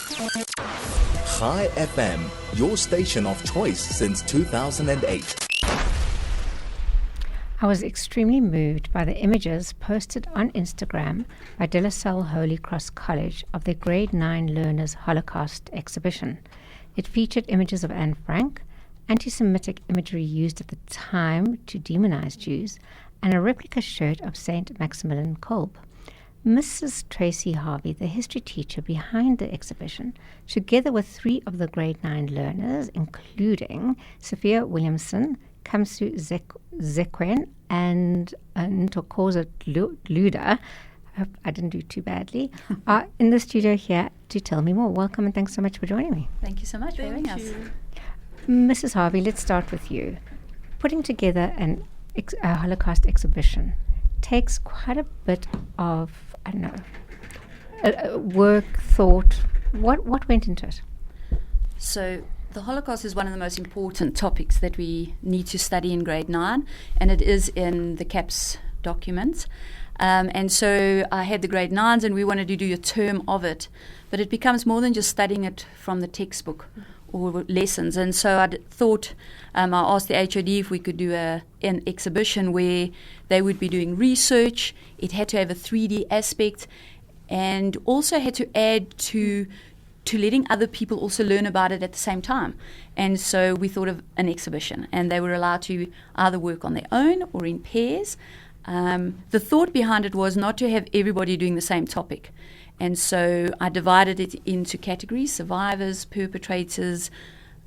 High FM, your station of choice since 2008. I was extremely moved by the images posted on Instagram by De La Salle Holy Cross College of their Grade 9 Learners Holocaust exhibition. It featured images of Anne Frank, anti-Semitic imagery used at the time to demonize Jews, and a replica shirt of Saint Maximilian Kolbe. Mrs. Tracey Harvey, the history teacher behind the exhibition, together with 3 of the Grade 9 learners, including Sophia Williamson, Kamsu Zekwen, and Ntokoza Luda, I hope I didn't do too badly, are in the studio here to tell me more. Welcome and thanks so much for joining me. Thank you so much for having us. Mrs. Harvey, let's start with you. Putting together a Holocaust exhibition takes quite a bit of, work, thought. What went into it? So the Holocaust is one of the most important topics that we need to study in grade 9, and it is in the CAPS documents. And so I had the grade 9s, and we wanted to do a term of it, but it becomes more than just studying it from the textbook or lessons. And so I thought, I asked the HOD if we could do an exhibition where they would be doing research. It had to have a 3D aspect, and also had to add to letting other people also learn about it at the same time. And so we thought of an exhibition, and they were allowed to either work on their own or in pairs. The thought behind it was not to have everybody doing the same topic. And so I divided it into categories: survivors, perpetrators,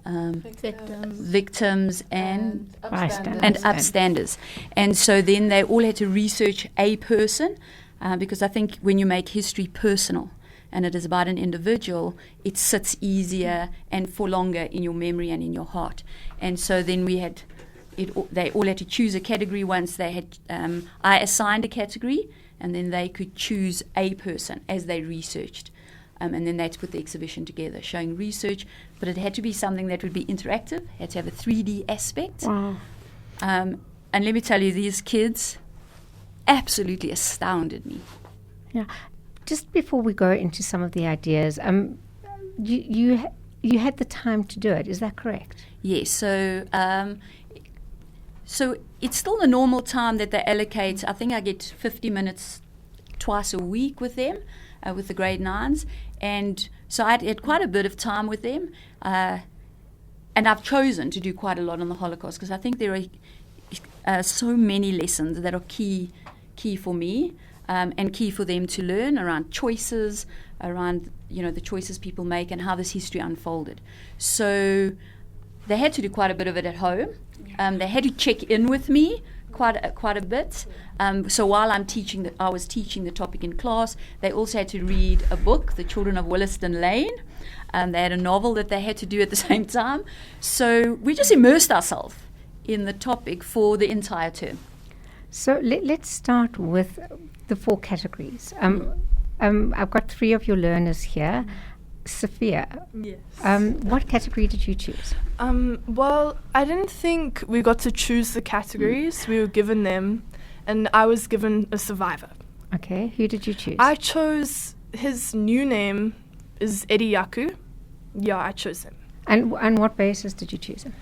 victims and upstanders. And so then they all had to research a person, because I think when you make history personal, and it is about an individual, it sits easier and for longer in your memory and in your heart. And so then they all had to choose a category once they had, I assigned a category, and then they could choose a person as they researched. And then they had to put the exhibition together, showing research, but it had to be something that would be interactive, had to have a 3D aspect. Wow. And let me tell you, these kids absolutely astounded me. Yeah. Just before we go into some of the ideas, you had the time to do it. Is that correct? Yes. So it's still the normal time that they allocate. I think I get 50 minutes twice a week with them, with the grade 9s, and so I had quite a bit of time with them. And I've chosen to do quite a lot on the Holocaust because I think there are so many lessons that are key for me. And key for them to learn around choices, around the choices people make and how this history unfolded. So they had to do quite a bit of it at home. They had to check in with me quite a bit. So while I was teaching the topic in class, they also had to read a book, The Children of Williston Lane. They had a novel that they had to do at the same time. So we just immersed ourselves in the topic for the entire term. So let's start with the 4 categories. I've got 3 of your learners here. Sophia, yes. What category did you choose? Well, I didn't think we got to choose the categories. We were given them, and I was given a survivor. Okay, who did you choose? I chose, his new name is Eddie Yaku. Yeah, I chose him. And what basis did you choose him?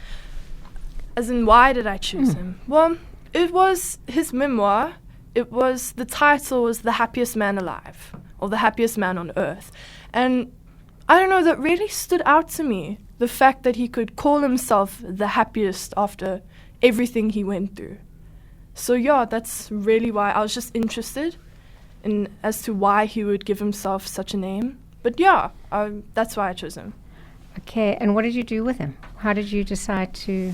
As in, why did I choose him? Well, it was his memoir. The title was The Happiest Man Alive, or The Happiest Man on Earth. And I don't know, that really stood out to me, the fact that he could call himself the happiest after everything he went through. So yeah, that's really why I was just interested in as to why he would give himself such a name. But yeah, that's why I chose him. Okay, and what did you do with him? How did you decide to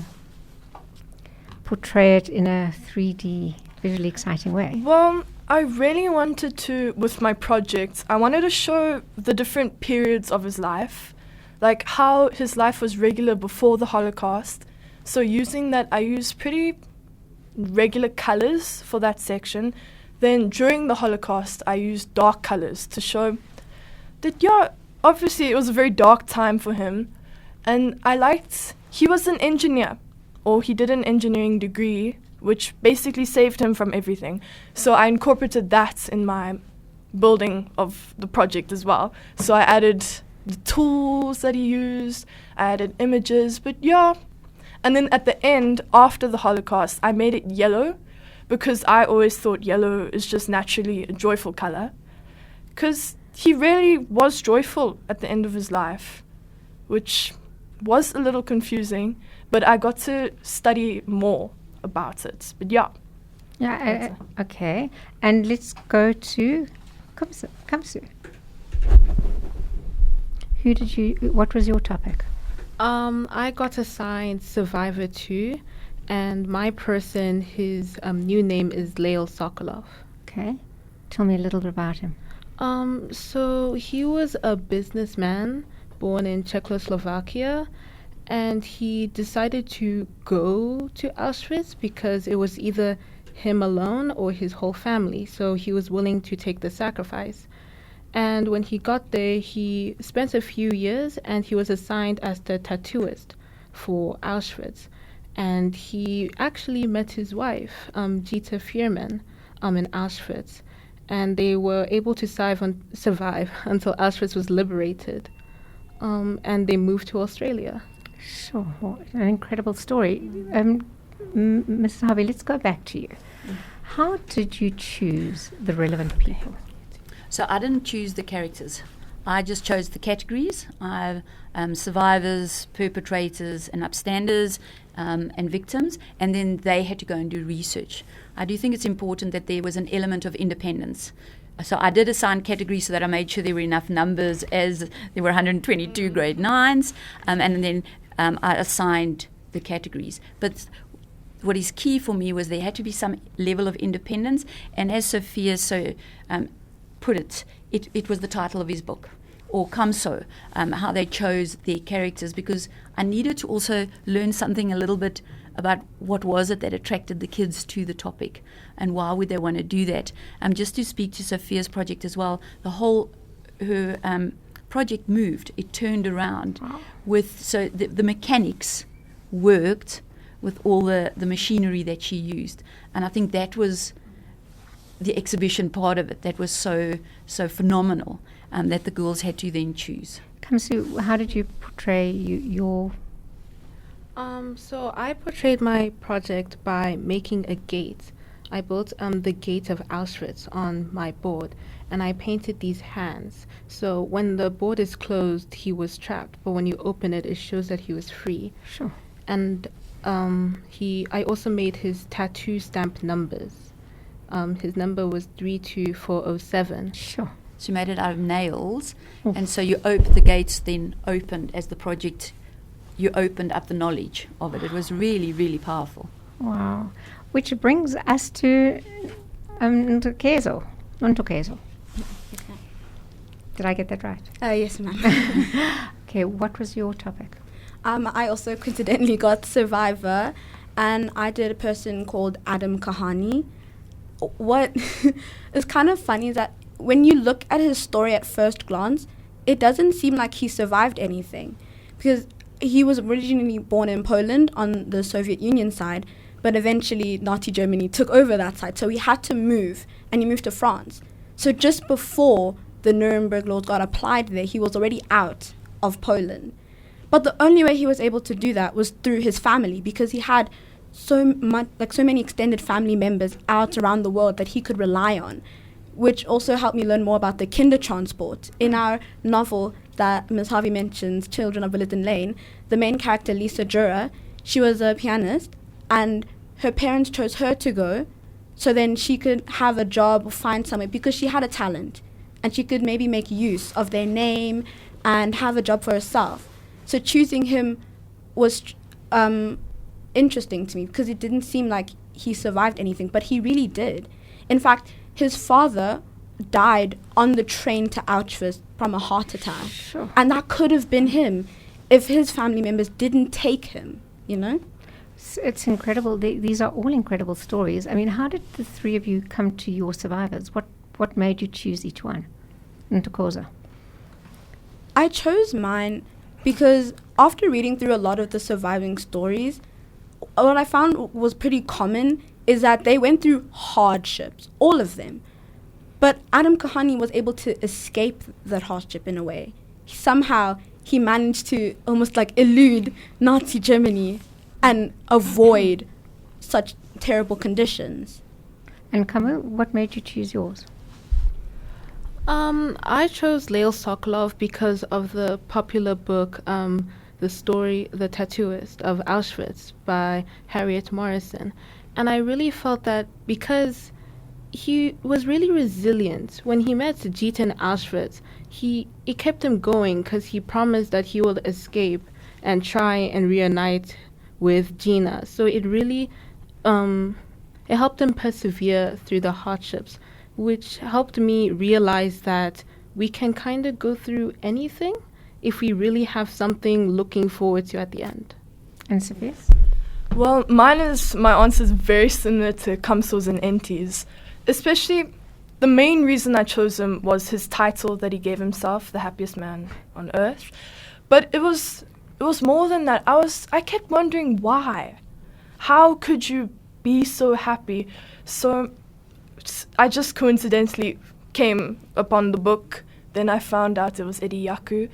portray it in a 3D, visually exciting way? Well, I really wanted to, with my project, I wanted to show the different periods of his life, like how his life was regular before the Holocaust. So using that, I used pretty regular colors for that section. Then during the Holocaust, I used dark colors to show that, yeah, obviously it was a very dark time for him. And he was an engineer, or he did an engineering degree, which basically saved him from everything. So I incorporated that in my building of the project as well. So I added the tools that he used. I added images, but yeah. And then at the end, after the Holocaust, I made it yellow because I always thought yellow is just naturally a joyful color. Because he really was joyful at the end of his life, which was a little confusing, but I got to study more about it. But yeah. Yeah, okay. And let's go to Kamsu. What was your topic? I got assigned Survivor 2, and my person, his new name is Leo Sokolov. Okay. Tell me a little bit about him. So he was a businessman born in Czechoslovakia, and he decided to go to Auschwitz because it was either him alone or his whole family, so he was willing to take the sacrifice. And when he got there, he spent a few years, and he was assigned as the tattooist for Auschwitz. And he actually met his wife, Gita Fierman, in Auschwitz. And they were able to survive until Auschwitz was liberated. And they moved to Australia. Sure. An incredible story. Mrs. Harvey, let's go back to you. How did you choose the relevant people? So I didn't choose the characters. I just chose the categories. Survivors, perpetrators, and upstanders, and victims, and then they had to go and do research. I do think it's important that there was an element of independence. So I did assign categories so that I made sure there were enough numbers, as there were 122 grade 9s, and then I assigned the categories. But what is key for me was there had to be some level of independence, and as Sophia put it was the title of his book, or Kamso, how they chose their characters, because I needed to also learn something a little bit about what was it that attracted the kids to the topic and why would they want to do that. Just to speak to Sophia's project as well, her project moved, it turned around. Wow. So the mechanics worked with all the machinery that she used, and I think that was the exhibition part of it that was so phenomenal, that the girls had to then choose. Kamsu, how did you portray your... So I portrayed my project by making a gate. I built the gate of Auschwitz on my board, and I painted these hands. So when the board is closed, he was trapped, but when you open it, it shows that he was free. Sure. And I also made his tattoo stamp numbers. His number was 32407. Sure. So you made it out of nails, and so the gates then opened as the project. You opened up the knowledge of it. It was really, really powerful. Wow. Which brings us to Ntokezo. Did I get that right? Yes, ma'am. Okay, what was your topic? I also coincidentally got Survivor, and I did a person called Adam Kahani. What is kind of funny is that when you look at his story at first glance, it doesn't seem like he survived anything, because he was originally born in Poland on the Soviet Union side, but eventually Nazi Germany took over that side, so he had to move, and he moved to France. So just before the Nuremberg laws got applied there, he was already out of Poland. But the only way he was able to do that was through his family, because he had so many extended family members out around the world that he could rely on, which also helped me learn more about the Kindertransport. In our novel that Ms. Harvey mentions, Children of Willitten Lane, the main character, Lisa Jura, she was a pianist, and her parents chose her to go so then she could have a job or find somewhere, because she had a talent, and she could maybe make use of their name and have a job for herself. So choosing him was interesting to me, because it didn't seem like he survived anything, but he really did. In fact, his father died on the train to Auschwitz from a heart attack. Sure. And that could have been him if his family members didn't take him, you know? It's incredible. These are all incredible stories. I mean, how did the three of you come to your survivors? What made you choose each one? Ntokoza. I chose mine because after reading through a lot of the surviving stories, what I found was pretty common is that they went through hardships, all of them. But Adam Kahani was able to escape that hardship in a way. somehow he managed to almost like elude Nazi Germany and avoid such terrible conditions. And Kamu, what made you choose yours? I chose Lael Sokolov because of the popular book, The Story, The Tattooist of Auschwitz by Harriet Morrison. And I really felt that because he was really resilient. When he met Jita in Auschwitz, it kept him going because he promised that he will escape and try and reunite with Gina. So it really it helped him persevere through the hardships, which helped me realize that we can kind of go through anything if we really have something looking forward to at the end. And Sophia's? Well, my answer is very similar to Kamso's and Enti's. Especially, the main reason I chose him was his title that he gave himself, the happiest man on earth. But it was more than that. I kept wondering why. How could you be so happy? So I just coincidentally came upon the book. Then I found out it was Eddie Yaku.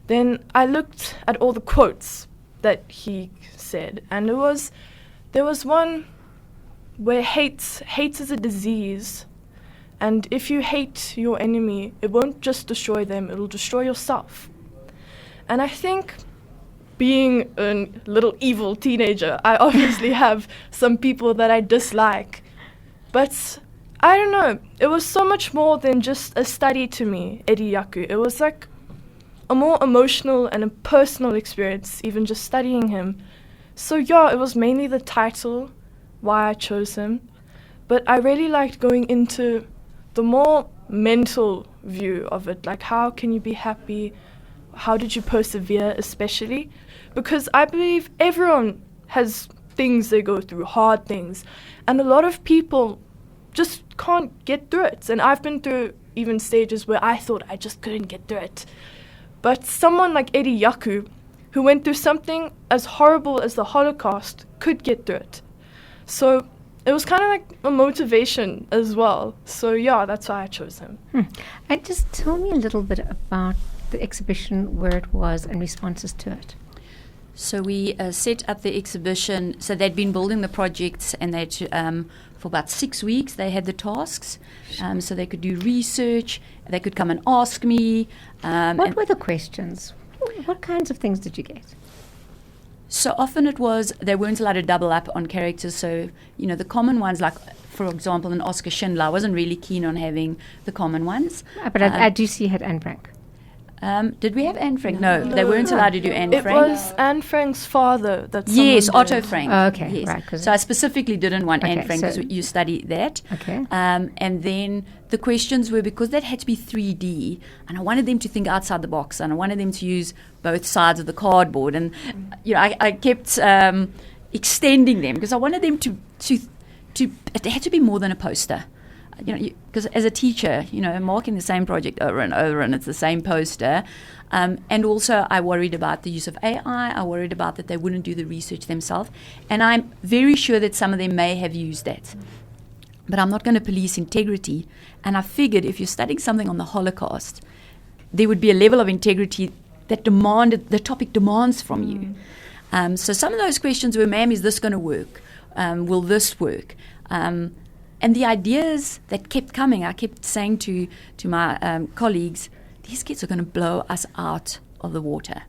Then I looked at all the quotes that he said, and there was one where hate is a disease, and if you hate your enemy, it won't just destroy them, it'll destroy yourself. And I think, being a little evil teenager, I obviously have some people that I dislike, but I don't know, it was so much more than just a study to me, Eddie Yaku. It was like a more emotional and a personal experience, even just studying him. So yeah, it was mainly the title, why I chose him, but I really liked going into the more mental view of it, like how can you be happy, how did you persevere especially, because I believe everyone has things they go through, hard things, and a lot of people just can't get through it, and I've been through even stages where I thought I just couldn't get through it, but someone like Eddie Yaku, who went through something as horrible as the Holocaust, could get through it. So it was kind of like a motivation as well. So yeah, that's why I chose him. And just tell me a little bit about the exhibition, where it was, and responses to it. So we set up the exhibition. So they'd been building the projects, and they'd for about 6 weeks they had the tasks. So they could do research. They could come and ask me. What were the questions? What kinds of things did you get? So often it was they weren't allowed to double up on characters. So, the common ones, like, for example, an Oscar Schindler, I wasn't really keen on having the common ones. But I do see you had Anne Frank. Did we have Anne Frank? No, they weren't allowed to do Anne Frank. It was Anne Frank's father that Yes, someone Otto did. Frank. Oh, okay, yes. right. So I specifically didn't want Okay, Anne Frank so- because you study that. Okay. And then the questions were, because that had to be 3D, and I wanted them to think outside the box, and I wanted them to use both sides of the cardboard. And, I kept extending them because I wanted them to it had to be more than a poster. Because as a teacher, marking the same project over and over, and it's the same poster. And also, I worried about the use of AI. I worried about that they wouldn't do the research themselves. And I'm very sure that some of them may have used that. But I'm not going to police integrity. And I figured if you're studying something on the Holocaust, there would be a level of integrity that the topic demands from you. So some of those questions were, ma'am, is this going to work? Will this work? And the ideas that kept coming, I kept saying to my colleagues, these kids are going to blow us out of the water.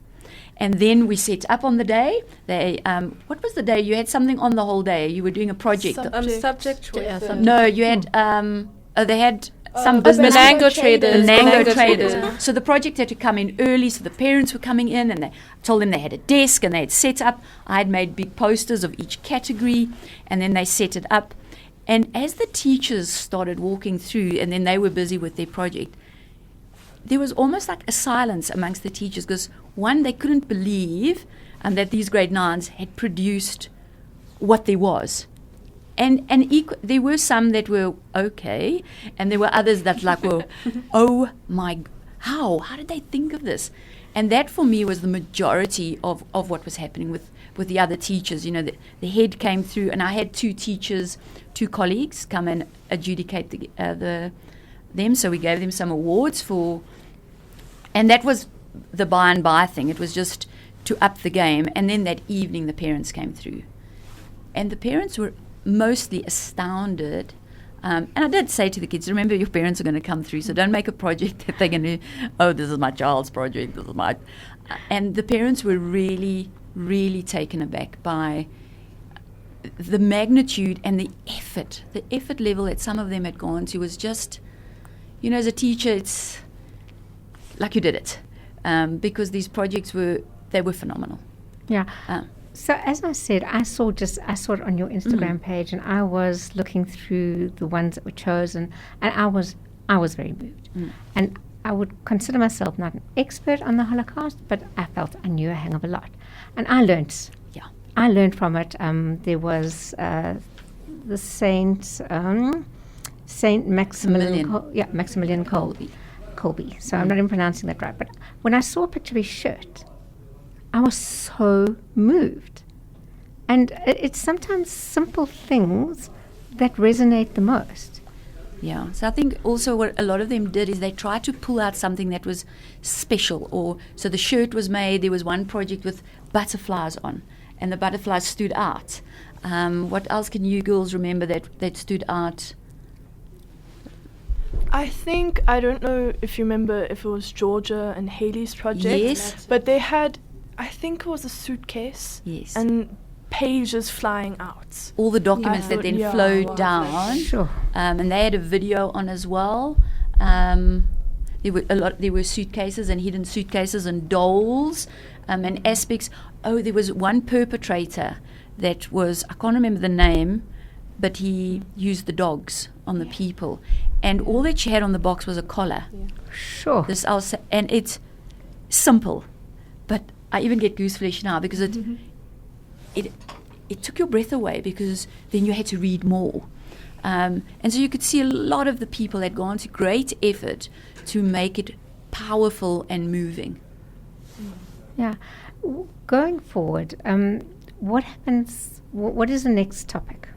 And then we set up on the day. What was the day? You had something on the whole day. You were doing a project. Subject choice. No, you had. They had some business. Mango traders. Mango traders. So the project had to come in early. So the parents were coming in, and they told them they had a desk and they had set up. I had made big posters of each category, and then they set it up. And as the teachers started walking through, and then they were busy with their project, there was almost like a silence amongst the teachers because, one, they couldn't believe that these grade 9s had produced what there was. And there were some that were okay, and there were others that were, oh my, how did they think of this? And that for me was the majority of what was happening with the other teachers. The head came through, and I had two colleagues come and adjudicate them. So we gave them some awards and that was the buy and buy thing. It was just to up the game. And then that evening, the parents came through. And the parents were mostly astounded. And I did say to the kids, remember, your parents are going to come through, so don't make a project that they're going to, oh, this is my child's project, this is my... And the parents were really, really taken aback by the magnitude and the effort level that some of them had gone to was just, you know, as a teacher, it's like you did it, because these projects were phenomenal. Yeah. So as I said, I saw it on your Instagram page, and I was looking through the ones that were chosen, and I was very moved. And I would consider myself not an expert on the Holocaust, but I felt I knew a hang of a lot, and I learnt. Yeah, I learned from it. There was the Saint Maximilian. Maximilian Kolbe. So I'm not even pronouncing that right. But when I saw a picture of his shirt, I was so moved. And it's sometimes simple things that resonate the most. Yeah. So I think also what a lot of them did is they tried to pull out something that was special. So the shirt was made, there was one project with butterflies on, and the butterflies stood out. What else can you girls remember that stood out? I don't know if you remember if it was Georgia and Haley's project. Yes. But they had, I think it was a suitcase. Yes. And pages flying out. All the documents that then flowed down. Sure. And they had a video on as well. There were suitcases and hidden suitcases and dolls and aspects. Oh, there was one perpetrator that was, I can't remember the name, but he used the dogs on the people. And all that she had on the box was a collar. Yeah. Sure. And it's simple, but I even get gooseflesh now because it took your breath away, because then you had to read more. And so you could see a lot of the people had gone to great effort to make it powerful and moving. Yeah. Going forward, what happens? What is the next topic?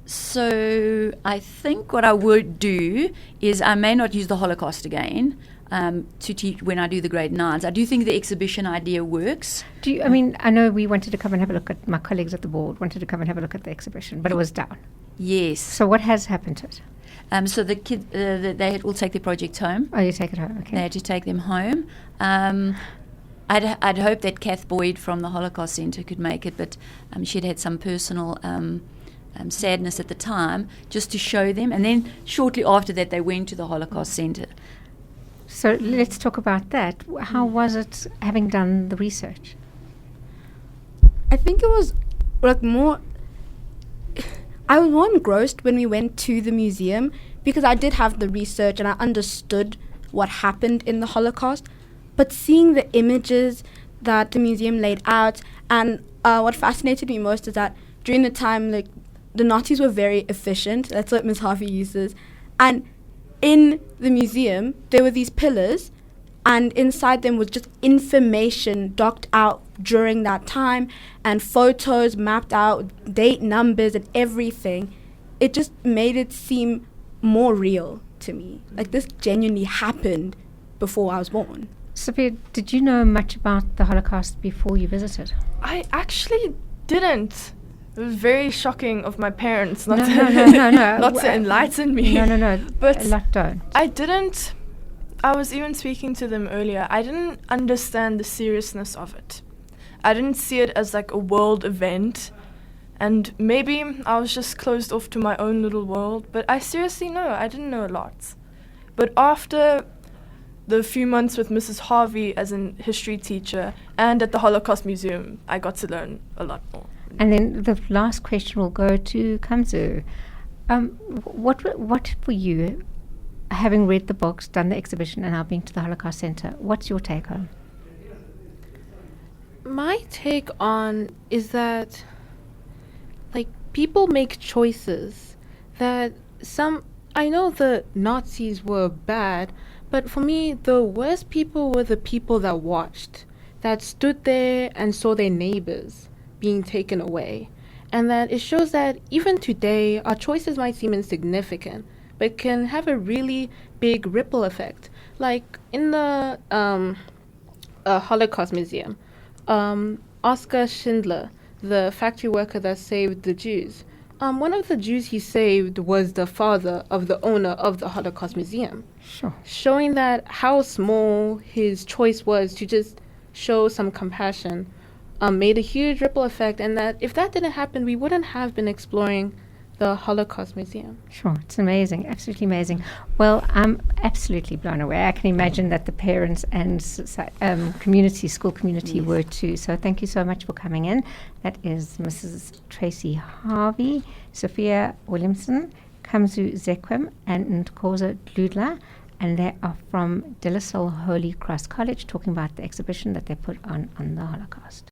So I think what I would do is I may not use the Holocaust again to teach when I do the grade 9s. I do think the exhibition idea works. I know we wanted to come and have a look at, my colleagues at the board wanted to come and have a look at the exhibition, but it was down. Yes. So what has happened to it? So the kids, they will take their project home. Oh, you take it home, okay. They had to take them home. I'd hoped that Kath Boyd from the Holocaust Centre could make it, but she'd had some personal sadness at the time, just to show them. And then shortly after that, they went to the Holocaust Centre. So let's talk about that. How was it, having done the research? I think it was I was more engrossed when we went to the museum, because I did have the research and I understood what happened in the Holocaust. But seeing the images that the museum laid out, and what fascinated me most is that during the time, the Nazis were very efficient. That's what Ms. Harvey uses. And in the museum, there were these pillars, and inside them was just information docked out during that time, and photos mapped out, date numbers and everything. It just made it seem more real to me. Like, this genuinely happened before I was born. Sophia, did you know much about the Holocaust before you visited? I actually didn't. It was very shocking of my parents not to enlighten me. No. But a lot don't. I didn't. I was even speaking to them earlier. I didn't understand the seriousness of it. I didn't see it as like a world event. And maybe I was just closed off to my own little world. But I seriously know. I didn't know a lot. But after the few months with Mrs. Harvey as a history teacher and at the Holocaust Museum, I got to learn a lot more. And then the last question will go to Kamzu. What for you, having read the books, done the exhibition, and now being to the Holocaust Centre, what's your take home? My take on is that, people make choices that I know the Nazis were bad, but for me, the worst people were the people that watched, that stood there and saw their neighbors being taken away. And that it shows that even today, our choices might seem insignificant, but can have a really big ripple effect. Like, in the Holocaust Museum, Oskar Schindler, the factory worker that saved the Jews, one of the Jews he saved was the father of the owner of the Holocaust Museum. Sure. Showing that how small his choice was to just show some compassion made a huge ripple effect, and that if that didn't happen, we wouldn't have been exploring the Holocaust Museum. Sure, it's amazing, absolutely amazing. Well, I'm absolutely blown away. I can imagine that the parents and school community were too. So thank you so much for coming in. That is Mrs. Tracey Harvey, Sophia Williamson, Kamzu Zekwem, and Nkoza Dludla. And they are from De La Salle Holy Cross College, talking about the exhibition that they put on the Holocaust.